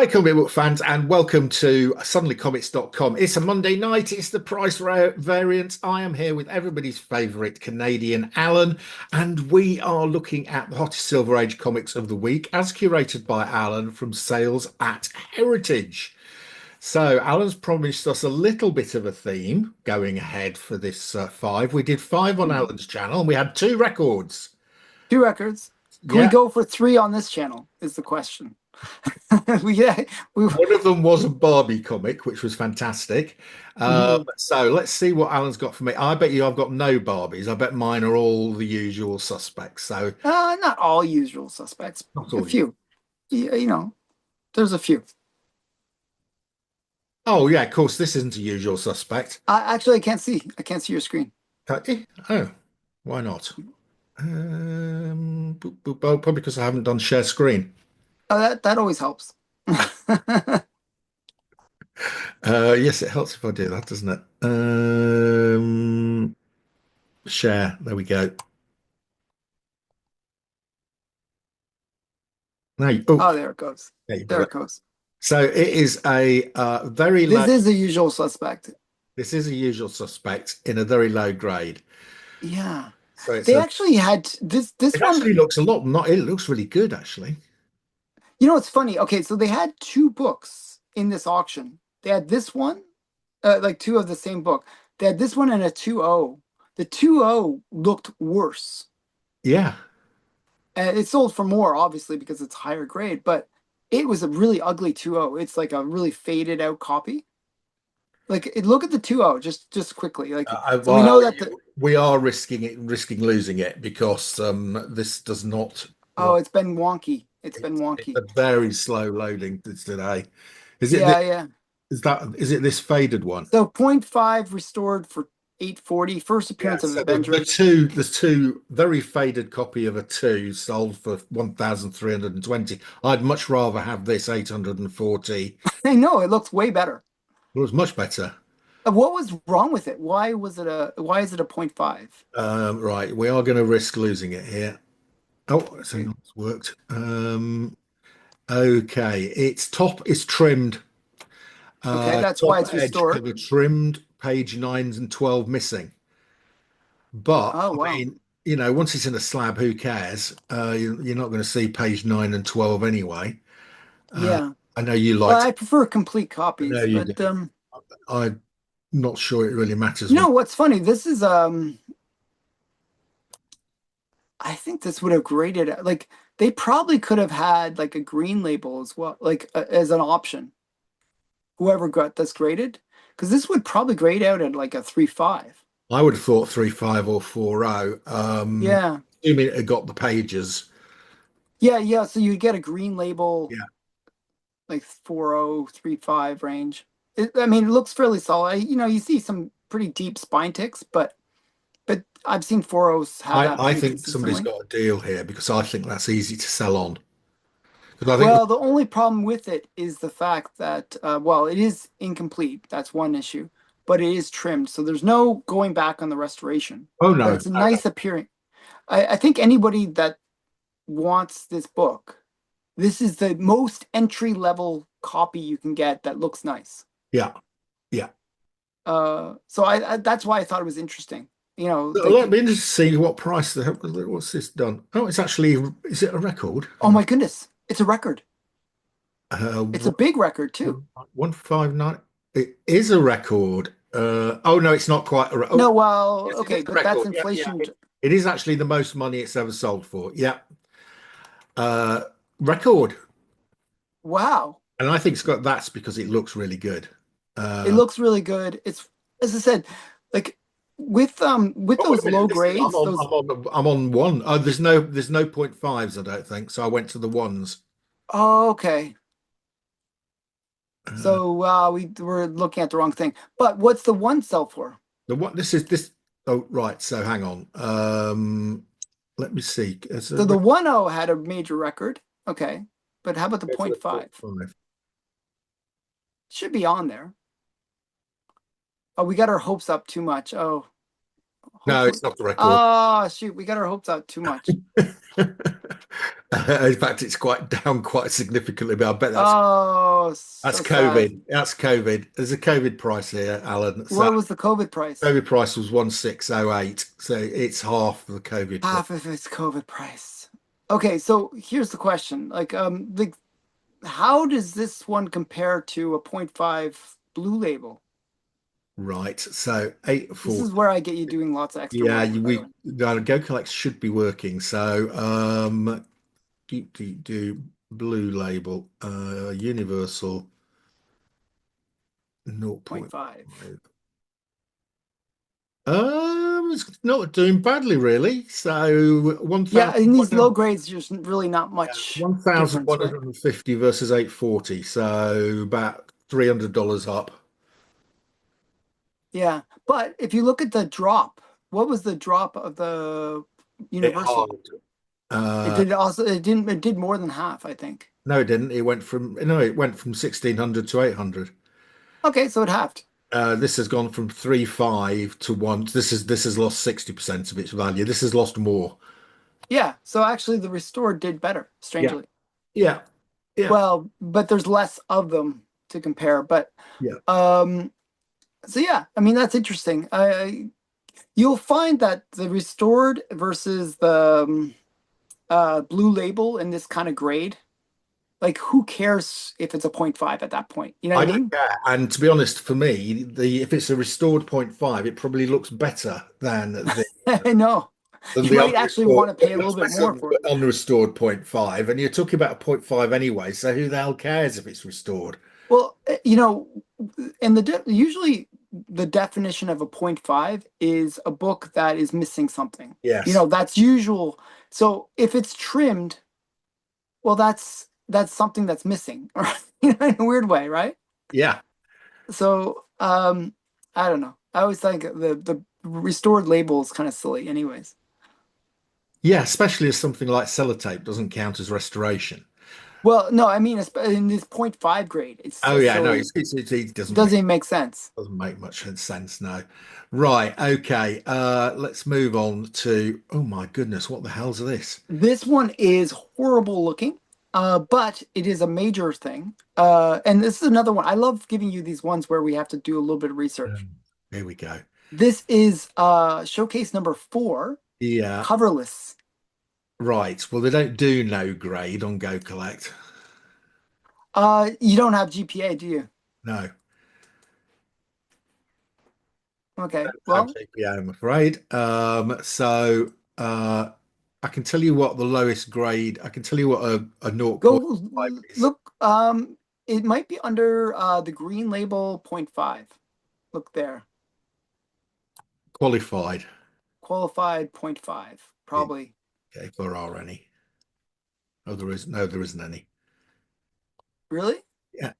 comic book fans, and welcome to suddenlycomics.com. It's a Monday night, it's the price variance. I am here with everybody's favorite Canadian Alan, and we are looking at the hottest Silver Age comics of the week as curated by Alan from sales at Heritage. So Alan's promised us a little bit of a theme going ahead for this five. We did five on Mhm. Alan's channel and we had two records. Two records. Can we Yeah, go for three on this channel? Is the question. Yeah, we. one of them was a Barbie comic, which was fantastic. Mhm. So let's see what Alan's got for me. I bet you I've got no Barbies. I bet mine are all the usual suspects. So Not all usual suspects. not A all you. few. There's a few. Oh yeah, of course, this isn't a usual suspect. Actually, I can't see. I can't see your screen. Oh, why not? Oh, probably because I haven't done share screen. Oh, that always helps. Yes, it helps if I do that, doesn't it? Share. There we go. Now, oh, Oh, there it goes. there you got There it. it goes. So it is a very low. This is a usual suspect. This is a usual suspect in a very low grade. Yeah. So it's They a. actually had this It one. actually looks a lot. Not. It looks really good, actually. It's funny. Okay, so they had two books in this auction. They had this one, like two of the same book. They had this one and a 2.0. The 2.0 looked worse. Yeah. And it sold for more, obviously, because it's higher grade, but it was a really ugly 2.0. It's like a really faded out copy. Look at the 2.0 just quickly. So we Well, know that the we are risking losing it because this does not. oh, What it's been wonky. It's been it's wonky. a very slow loading today. Is it? Yeah, yeah. Is it this faded one? So point 0.5 restored for 840. First Yeah, appearance of so the Avenger. two the two very faded copy of a two sold for 1,320. I'd much rather have this 840. I know it looks way better. It was much better. What was wrong with it? Why is it a point 0.5? Right, we are going to risk losing it here. Oh, so it's worked. Okay, its top is trimmed. Okay, that's why Top it's edge restored. cover trimmed, page 9s and 12 missing. But Oh I wow. mean, once it's in a slab, who cares? You're not going to see page 9 and 12 anyway. Uh, Yeah. I know you Well, liked. I prefer complete I know copies, you but do. I'm not sure it really matters you when. know what's funny? This is I think this would have graded like they probably could have had like a green label as well, like as an option. Whoever got this graded, because this would probably grade out at like a 3.5. I would have thought 3.5 or 4.0. Yeah. Assuming it had got the pages. Yeah, yeah. So you get a green label Yeah. like 4.0, 3.5 range. I mean, it looks fairly solid. You see some pretty deep spine ticks, but I've seen 4.0s have that I pretty think somebody's consistently. got a deal here because I think that's easy to sell on. Because I think Well, the only problem with it is the fact that, well, it is incomplete. That's one issue, but it is trimmed. So there's no going back on the restoration, oh but no, it's a no, no. nice appearing. I think anybody that wants this book, this is the most entry level copy you can get that looks nice. Yeah, yeah. So that's why I thought it was interesting. Let me just see what price the what's this done? Oh, it's actually is it a record? Oh Hang on. my goodness, it's a record. It's a big record too. 159. It is a record. Oh no, it's not quite a No, oh, well, yes, it is okay, a but that's record. Yeah, yeah. inflation. It is actually the most money it's ever sold for. Yeah. Uh, Record. Wow. And I think Scott, that's because it looks really good. It Uh, looks really good. It's as I said, like with oh, wait a those minute. low This is, grades, those I'm on one. Oh, there's no point fives, I don't think. So I went to the ones. oh, okay. Uh, So we were looking at the wrong thing. But what's the one sell for? the what this is this oh right, so hang on. Let me see. It's a So the 1.0 had a major record. Okay. But how about the go for point the point 0.5? five. Should be on there. Oh, we got our hopes up too much. Oh, No, hopefully. it's not the record. Ah, shoot, we got our hopes up too much. In fact, it's quite down quite significantly, but I bet Oh, that's so sad. COVID. That's COVID. There's a COVID price here, Alan. So What was the COVID price? COVID price was 1608. So it's half the COVID price. Half of its COVID price. Okay, so here's the question. How does this one compare to a point 0.5 blue label? Right. So This 840. is where I get you doing lots of extra Yeah, work, by the way. Go Collect should be working. So do blue label, universal Point 0.5. 0.5. It's not doing badly really. So Yeah, in these low 1,100, grades, there's really not yeah, much difference, right? 1,150 versus 840. So about $300 up. Yeah, but if you look at the drop, what was the drop of the It hard. universal? It Uh, did also, it did more than half, I think. no, it didn't. It went from 1,600 to 800. Okay, so it halved. This has gone from 3.5 to 1. This has lost 60% of its value. This has lost more. Yeah, so actually the restored did better, Yeah. strangely. Yeah. Yeah. Well, but there's less of them to compare. But Yeah. um, so yeah, I mean that's interesting. You'll find that the restored versus the blue label in this kind of grade, like who cares if it's a point 0.5 at that point? You know what I I don't mean? care. And to be honest, for me, the if it's a restored point 0.5, it probably looks better I know. than You the might actually want unrestored. to pay It a little looks bit better more than for the it. unrestored point 0.5. And you're talking about a point 0.5 anyway, so who the hell cares if it's restored? Well, and usually the definition of a point 0.5 is a book that is missing something. Yes. That's usual. So if it's trimmed, well, that's something that's missing, right? In a weird way, right? Yeah. So I don't know. I always think the restored label is kind of silly, anyways. Yeah, especially as something like sellotape doesn't count as restoration. Well, no, I mean in this point 0.5 grade, it's Oh so yeah, no, silly. it It doesn't even make sense. doesn't make much sense now. Right, okay. Let's move on to, oh my goodness, what the hell's this? This one is horrible looking, but it is a major thing. And this is another one. I love giving you these ones where we have to do a little bit of research. Here we go. This is showcase number 4, Yeah, coverless. right. Well, they don't do no grade on Go Collect. You don't have GPA, do you? No, Okay, have well, GPA, I'm afraid. I can tell you what the lowest grade, I can tell you what a zero point go 0.5 is. look. It might be under the green label point 0.5. Look there, Qualified. qualified point 0.5, Yeah, probably. okay, if there are any. Oh, there is. No, there isn't any. Really? Yeah,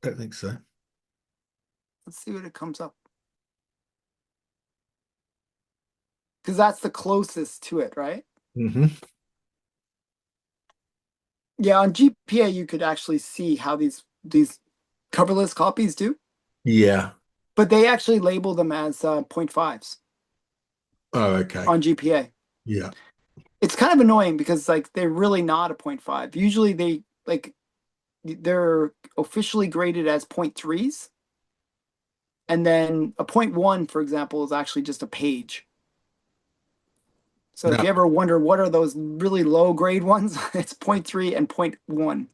don't think so. Let's see what it comes up. Because that's the closest to it, right? Hmm. Yeah, on GPA you could actually see how these coverless copies do, Yeah. but they actually label them as point 0.5s Oh, okay. on GPA. Yeah. It's kind of annoying because like they're really not a point 0.5. Usually they're officially graded as point 0.3s, and then a point 0.1, for example, is actually just a page. So if No, you ever wonder what are those really low grade ones, it's point 0.3 and point 0.1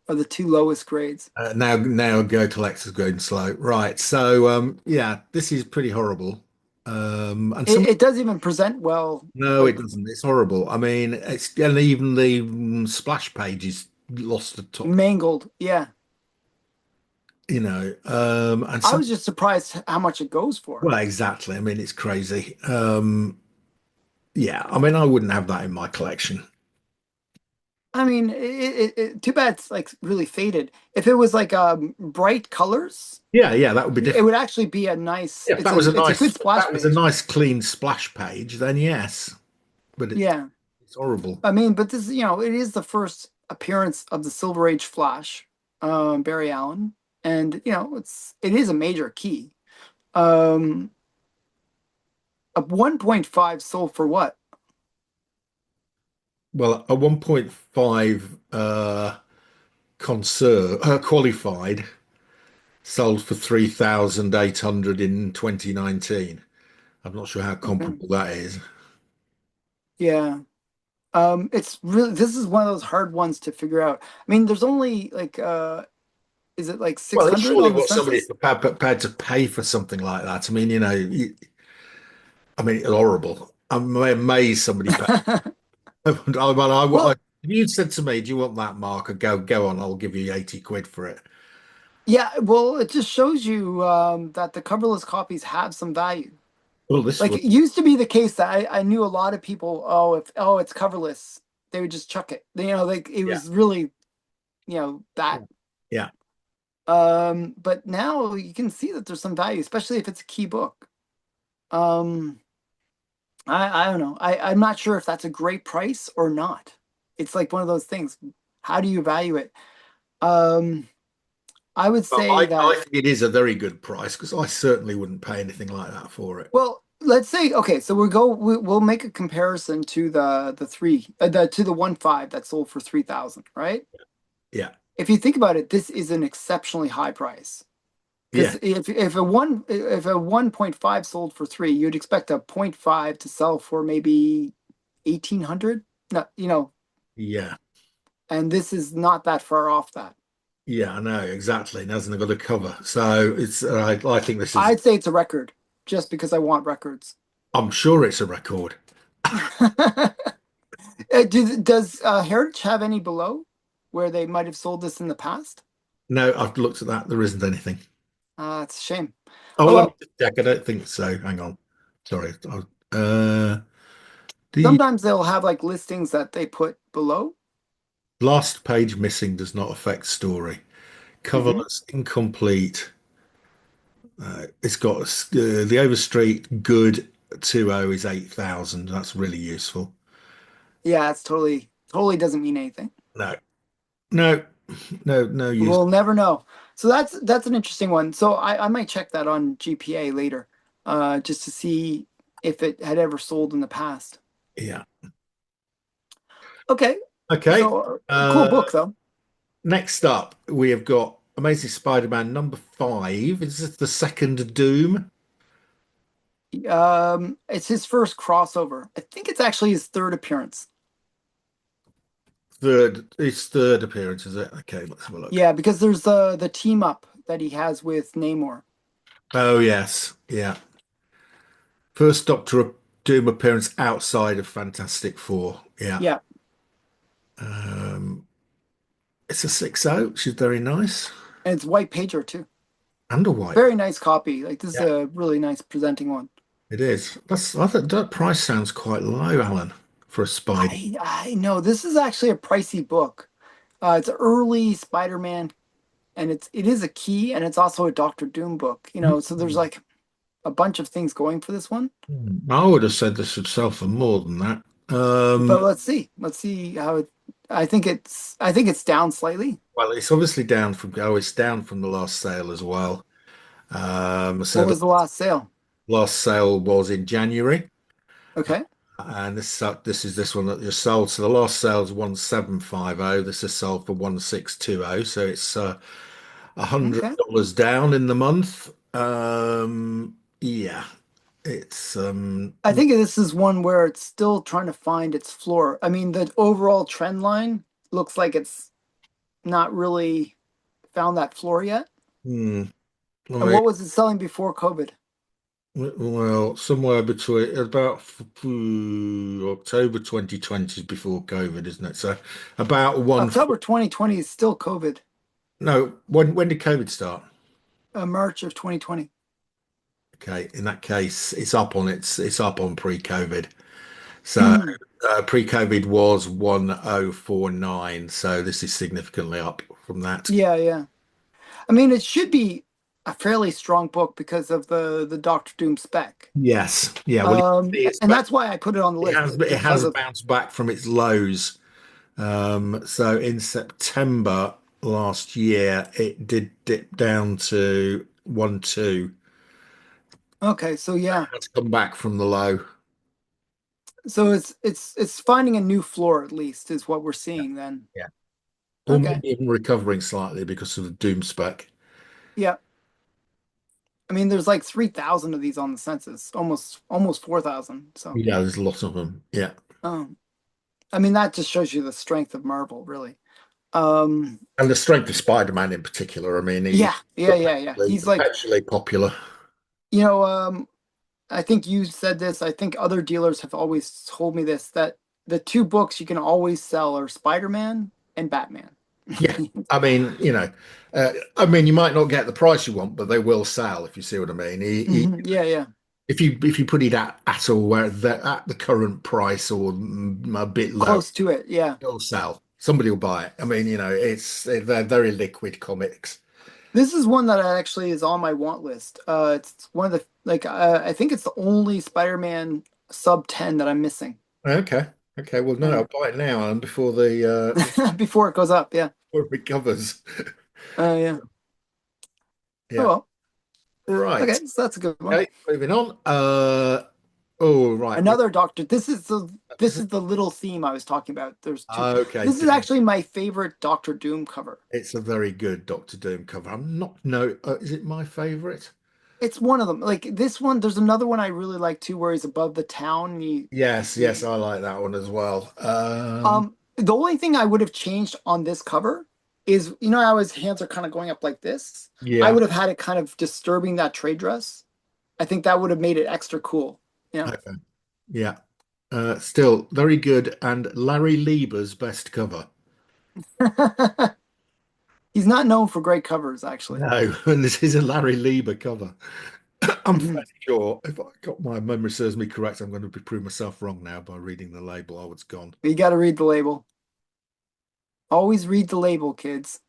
are the two lowest grades. now Go Collector's going slow. Right. So yeah, this is pretty horrible. And some It does even present well, no, it like doesn't. It's horrible. I mean, it's and even the splash page is lost the top, mangled. Yeah. and I some was just surprised how much it goes for. well, exactly. I mean, it's crazy. Yeah, I mean, I wouldn't have that in my collection. I mean, too bad it's like really faded. If it was like bright colors, Yeah, yeah, that would be it different. would actually be a nice. Yeah, if that was a It's a nice, good if splash that was a page. nice clean splash page, then yes. But Yeah, it's horrible. I mean, but this it is the first appearance of the Silver Age Flash, Barry Allen, and it is a major key. Um, a 1.5 sold for what? Well, a 1.5 qualified sold for 3,800 in 2019. I'm not sure how Okay. comparable that is. Yeah. It's really, this is one of those hard ones to figure out. I mean, there's only like is it like Well, it's 600 surely on the what somebody's census? prepared to pay for something like that. I mean, I mean, it's horrible. I'm amazed somebody paid. Well, If you'd said to me, "Do you want that, Mark?" I'd go on. I'll give you 80 quid for it. yeah, well, it just shows you that the coverless copies have some value. Well, this Like was, it used to be the case that I knew a lot of people, oh, if oh it's coverless, they would just chuck it. Like it yeah, was really, that. yeah, yeah. But now you can see that there's some value, especially if it's a key book. Um, I don't know. I'm not sure if that's a great price or not. It's like one of those things. How do you value it? Um, I would But say I that, think it is a very good price because I certainly wouldn't pay anything like that for it. well, let's say, okay, so we'll make a comparison to the three the to the 1.5 that sold for 3,000, right? Yeah, If you think about it, this is an exceptionally high price. yeah, Because if a 1.5 sold for three, you'd expect a point 0.5 to sell for maybe 1,800. No, yeah, and this is not that far off that. yeah. I know exactly. And hasn't got a cover, so it's. I think this is. I'd say it's a record, just because I want records. I'm sure it's a record. Does Heritage have any below where they might have sold this in the past? No, I've looked at that. There isn't anything. It's a shame. Oh, Oh let me well, just check. I don't think so. Hang on. Sorry. Uh, the sometimes they'll have like listings that they put below. last page missing does not affect story. Hmm. Coverless incomplete. It's got the Overstreet good 2.0 is 8,000. That's really useful. Yeah, it's totally doesn't mean anything. No, no, no use. We'll never know. So that's an interesting one. So I might check that on GPA later, just to see if it had ever sold in the past. Yeah. Okay, Okay. so cool Uh, book though. Next up, we have got Amazing Spider-Man number 5. Is this the second Doom? It's his first crossover. I think it's actually his third appearance. It's third appearance, is it? Okay, let's have a look. Yeah, because there's the team up that he has with Namor. Oh yes, yeah. First Doctor Doom appearance outside of Fantastic Four. Yeah. Yeah, Um, it's a 6.0, which is very nice. and it's white pager too. And a white. Very nice copy. Like this is Yeah, a really nice presenting one. it is. I think that price sounds quite low, Alan, for a Spider. I know this is actually a pricey book. It's early Spider-Man, and it is a key, and it's also a Doctor Doom book. So there's like a bunch of things going for this one. I would have said this would sell for more than that. But let's see. Let's see how it. I think it's down slightly. Well, it's obviously down from it's down from the last sale as well. What So the was the last sale? last sale was in January, Okay. and this is this one that just sold. So the last sale is 1,750. This is sold for 1,620. So it's Okay. $100 down in the month. Yeah, it's I think this is one where it's still trying to find its floor. I mean, the overall trend line looks like it's not really found that floor yet. hmm, I And mean, what was it selling before COVID? well, somewhere between about October 2020 is before COVID, isn't it? So about one. October 2020 is still COVID. No, when did COVID start? March of 2020. Okay, in that case, it's up on pre-COVID. So pre-COVID was 1,049. So this is significantly up from that. Yeah, yeah. I mean, it should be a fairly strong book because of the Doctor Doom spec. Yes, yeah. Well, it's And back. that's why I put it on the list It because has of, bounced back from its lows. So in September last year, it did dip down to 1.2. okay, so yeah. It's come back from the low. So it's finding a new floor at least is what we're seeing then. Yeah. Or Okay. maybe even recovering slightly because of the Doom spec. Yeah. I mean, there's like 3,000 of these on the census, almost 4,000. So, Yeah, there's a lot of them. Yeah. um, I mean, that just shows you the strength of Marvel, really. Um, And the strength of Spider-Man in particular. I mean, he's yeah. He's like, perpetually popular. you know, I think you said this. I think other dealers have always told me this, that the two books you can always sell are Spider-Man and Batman. Yeah. I mean, I mean, you might not get the price you want, but they will sell if you see what I mean. Yeah. If you put it at all where at the current price or a bit low, Close to it. Yeah. it'll sell. Somebody will buy it. I mean, they're very liquid comics. This is one that actually is on my want list. It's one of the like I think it's the only Spider-Man sub 10 that I'm missing. Okay. Okay. Well, no, Uh, I'll buy it now and before the before it goes up. Yeah. before it recovers. Yeah. Oh Yeah. well. Right. Okay, so that's a good one. Okay. Moving on. Oh, right. Another Doctor. This This is is the little theme I was talking about. There's two. okay. This is actually my favorite Doctor Doom cover. It's a very good Doctor Doom cover. I'm not no. Is it my favorite? It's one of them. Like this one, there's another one I really like too, where he's above the town. And Yes. Yes, he I like that one as well. the only thing I would have changed on this cover is, you know how his hands are kind of going up like this? I Yeah. would have had it kind of disturbing that trade dress. I think that would have made it extra cool. Yeah. Okay. Yeah. Still very good. And Larry Lieber's best cover. He's not known for great covers, actually. No, and this is a Larry Lieber cover. I'm fairly sure, if I got my memory serves me correct, I'm going to prove myself wrong now by reading the label. Oh, it's gone. You got to read the label. Always read the label, kids.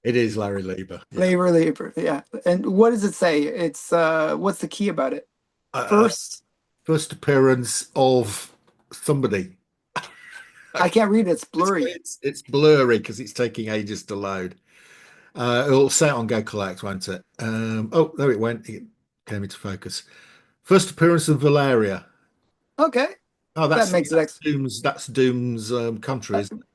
It is Larry Lieber. Yeah. Labor. Yeah. And what does it say? It's what's the key about it? Uh, First, first appearance of somebody. I can't read it. It's It's blurry. it's blurry because it's taking ages to load. It'll say it on Go Collect, won't it? Oh, there it went. It came into focus. First appearance of Valeria. Okay. Oh, That that's makes it that's X. Doom's country, Uh, isn't it?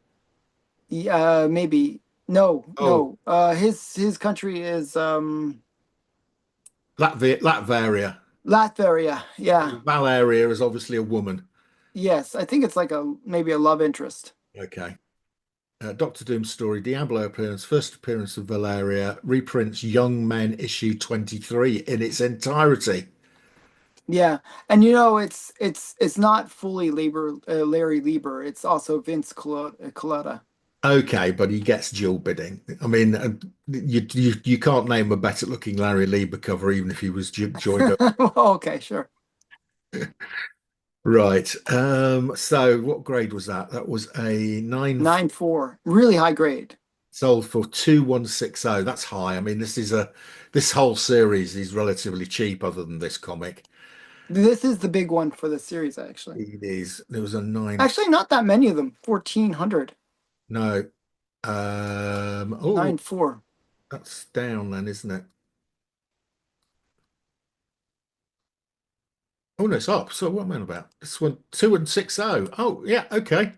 yeah, maybe. No, Oh, no. His country is Latveria. Latveria. Yeah. Valeria is obviously a woman. Yes. I think it's like a maybe a love interest. Okay. Doctor Doom's story, Diablo appearance, first appearance of Valeria, reprints Young Men issue 23 in its entirety. Yeah. And you know, it's not fully Larry Lieber. It's also Vince Colletta. Okay, but he gets dual bidding. I mean, you can't name a better looking Larry Lieber cover, even if he was joined up. Okay, sure. Right. So what grade was that? That was a 9 9.4. Really high grade. sold for 2160. That's high. I mean, this whole series is relatively cheap other than this comic. This is the big one for the series, actually. It is. There was a nine. Actually, not that many of them. 1,400. No. Oh, 9.4. that's down then, isn't it? Oh no, it's up. So what am I on about? This one, 2160. Oh, yeah, okay.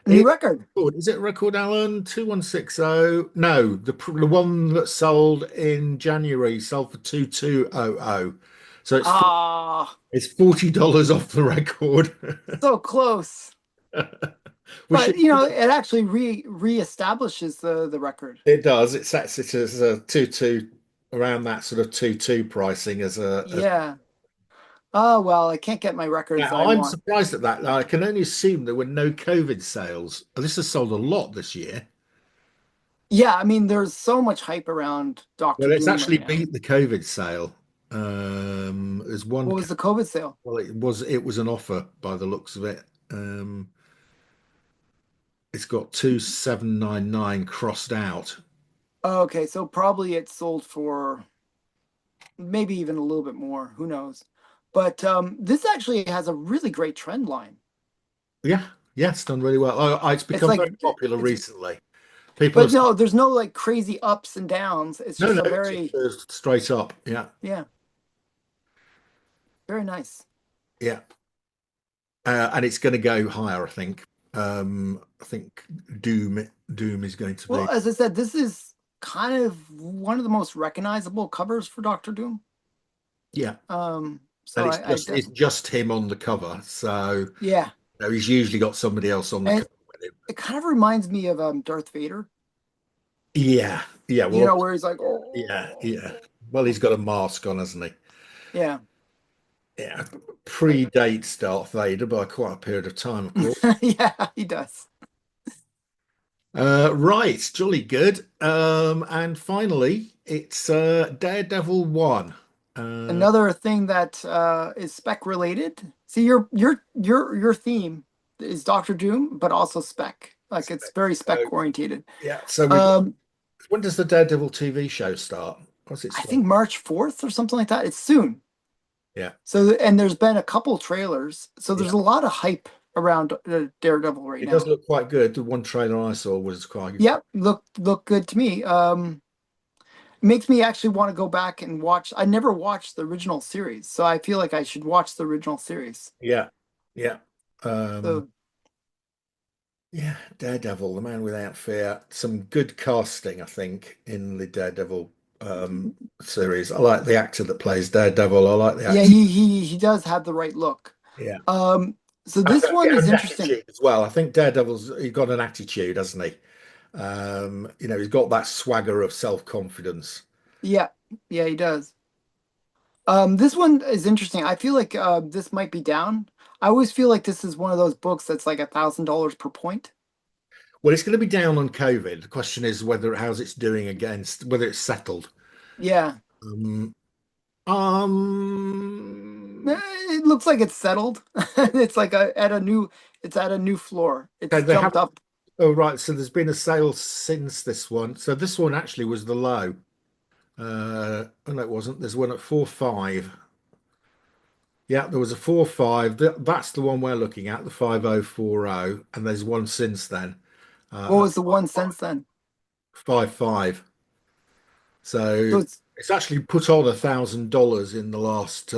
New It, record. is it a record, Alan? 2160. No, the one that sold in January sold for 2200. So Ah, it's $40 off the record. so close. We But should. you know, it actually reestablishes the record. It does. It sets it as a 2-2 around that sort of 2-2 pricing as Yeah. Oh well, I can't get my records yeah, that I I'm want. surprised at that. I can only assume there were no COVID sales. This has sold a lot this year. Yeah, I mean, there's so much hype around Doctor Well, it's Doom right actually now. beat the COVID sale. There's one. What was the COVID sale? Well, it was an offer by the looks of it. Um, it's got 2799 crossed out. Oh, okay, so probably it sold for maybe even a little bit more. Who knows? But this actually has a really great trend line. Yeah, yeah, it's done really well. It's It's become like very popular it's, recently. People but have no, there's no like crazy ups and downs. It's no, just no, a it's very, straight up. Yeah. yeah, very nice. Yeah. And it's going to go higher, I think. I think Doom is going to Well, be. as I said, this is kind of one of the most recognizable covers for Doctor Doom. Yeah. So And I it's just him on the cover. So yeah, he's usually got somebody else on the and cover with him. it kind of reminds me of Darth Vader. Yeah. Yeah. You Well, know, where he's like, yeah. Yeah. oh, Well, he's got a mask on, hasn't he? yeah, Yeah. Predates Darth Vader by quite a period of time, of course. yeah, he does. Right. Jolly good. And finally, it's Daredevil 1. Uh, Another thing that is spec related. See, your theme is Doctor Doom, but also spec. Like it's very so, spec orientated. yeah. So we've got, Um, when does the Daredevil TV show start? What's it I start? think March 4th or something like that. It's soon. Yeah. So, and there's been a couple trailers. So Yeah. there's a lot of hype around Daredevil right It does now. look quite good. The one trailer I saw was quite. Yep, look good to me. Makes me actually want to go back and watch. I never watched the original series, so I feel like I should watch the original series. Yeah. Yeah. Um, So yeah, Daredevil, the man without fear. Some good casting, I think, in the Daredevil series. I like the actor that plays Daredevil. I like the yeah, actor. he does have the right look. Yeah. Um, so this one Yeah, is and interesting. attitude as well. I think Daredevil's he's got an attitude, hasn't he? He's got that swagger of self-confidence. Yeah, yeah, he does. This one is interesting. I feel like this might be down. I always feel like this is one of those books that's like $1,000 per point. Well, it's going to be down on COVID. The question is whether how's it's doing against whether it's settled. Yeah. Um, Eh, it looks like it's settled. It's like it's at a new floor. okay, It's they jumped haven't. up. Oh, right. So there's been a sale since this one. So this one actually was the low. Oh no, it wasn't. There's one at 4.5. Yeah, there was a 4.5. That's the one we're looking at, the 5040, and there's one since then. What At was the one since then? 5.5. So So it's it's actually put on $1,000 in the last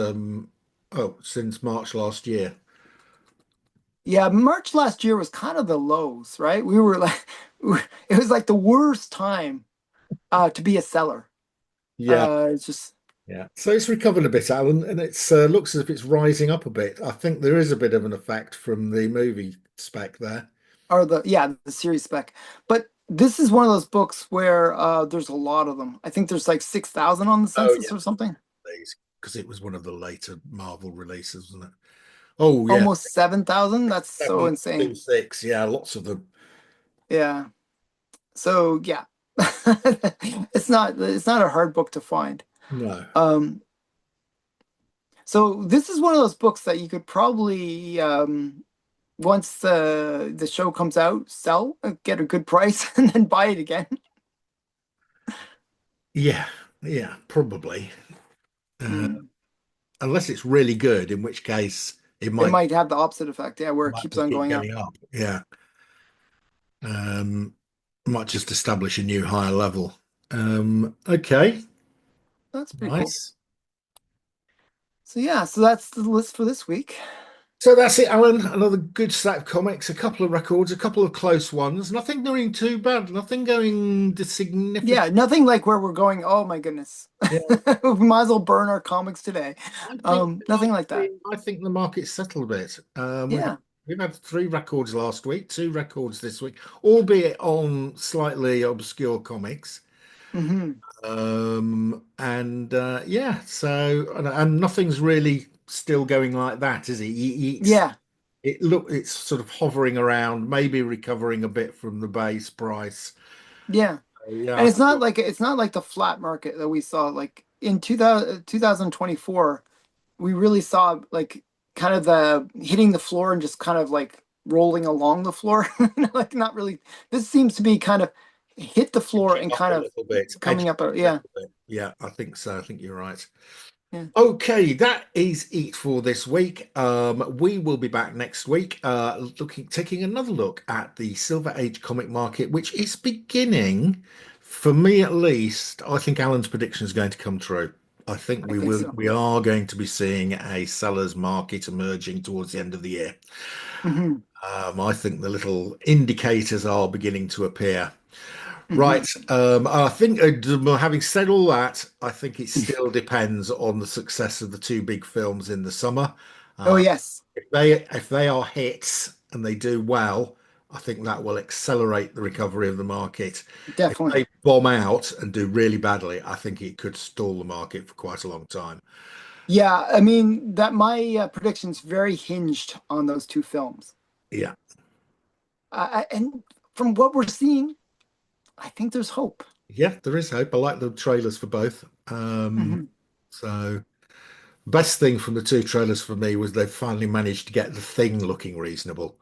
since March last year. yeah, March last year was kind of the lows, right? We were like it was like the worst time to be a seller. Yeah, It's just yeah. So it's recovered a bit, Alan, and it's looks as if it's rising up a bit. I think there is a bit of an effect from the movie spec there. or the series spec. But this is one of those books where there's a lot of them. I think there's like 6,000 on the Oh census yeah, or something. please, because it was one of the later Marvel releases, wasn't it? Oh yeah, Almost 7,000. That's so insane. 726. Yeah, lots of them. Yeah. So yeah. It's not a hard book to find. No. Um so this is one of those books that you could probably once the show comes out, sell, get a good price, and then buy it again. Yeah, yeah, probably. Uh, Mm. unless it's really good, in which case it It might might have the opposite effect, yeah, where it might keeps just on keep going up. going up. Yeah. Um, might just establish a new higher level. Okay, That's pretty cool. nice. So yeah, so that's the list for this week. So that's it, Alan. Another good set of comics, a couple of records, a couple of close ones. Nothing doing too bad. Nothing going to significant. Yeah, nothing like where we're going. Oh my goodness, Yeah, we might as well burn our comics today. I think Nothing like that. I think the market's settled a bit. Yeah. We've had three records last week, two records this week, albeit on slightly obscure comics. Hmm. And yeah, so and nothing's really still going like that, is it? Yeah. It's sort of hovering around, maybe recovering a bit from the base price. Yeah. Yeah, And it's not like the flat market that we saw like in 2024. We really saw like kind of the hitting the floor and just kind of like rolling along the floor. Like not really. This seems to be kind of hit the floor edging and up kind a of little bit, coming edging up. up a Yeah. little bit. Yeah, I think so. I think you're right. Yeah. Okay, that is it for this week. We will be back next week, taking another look at the Silver Age comic market, which is beginning, for me at least. I think Alan's prediction is going to come true. I think I think so. we are going to be seeing a seller's market emerging towards the end of the year. Hmm. I think the little indicators are beginning to appear. Hmm. Right. I think, having said all that, I think it still depends on the success of the two big films in the summer. Oh Uh, yes, if they are hits and they do well, I think that will accelerate the recovery of the market. If definitely. they bomb out and do really badly, I think it could stall the market for quite a long time. Yeah, I mean that my prediction's very hinged on those two films. Yeah. And from what we're seeing, I think there's hope. Yeah, there is hope. I like the trailers for both. Hmm. So best thing from the two trailers for me was they finally managed to get the thing looking reasonable.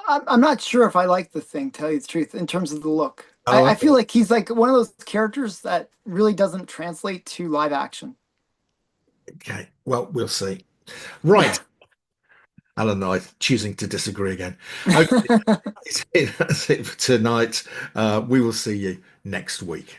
I'm not sure if I like the thing, tell you the truth, in terms of the look. Oh, I feel okay. like he's like one of those characters that really doesn't translate to live action. Okay. Well, we'll see. Right. Alan and I choosing to disagree again. Okay, that's it for tonight. We will see you next week.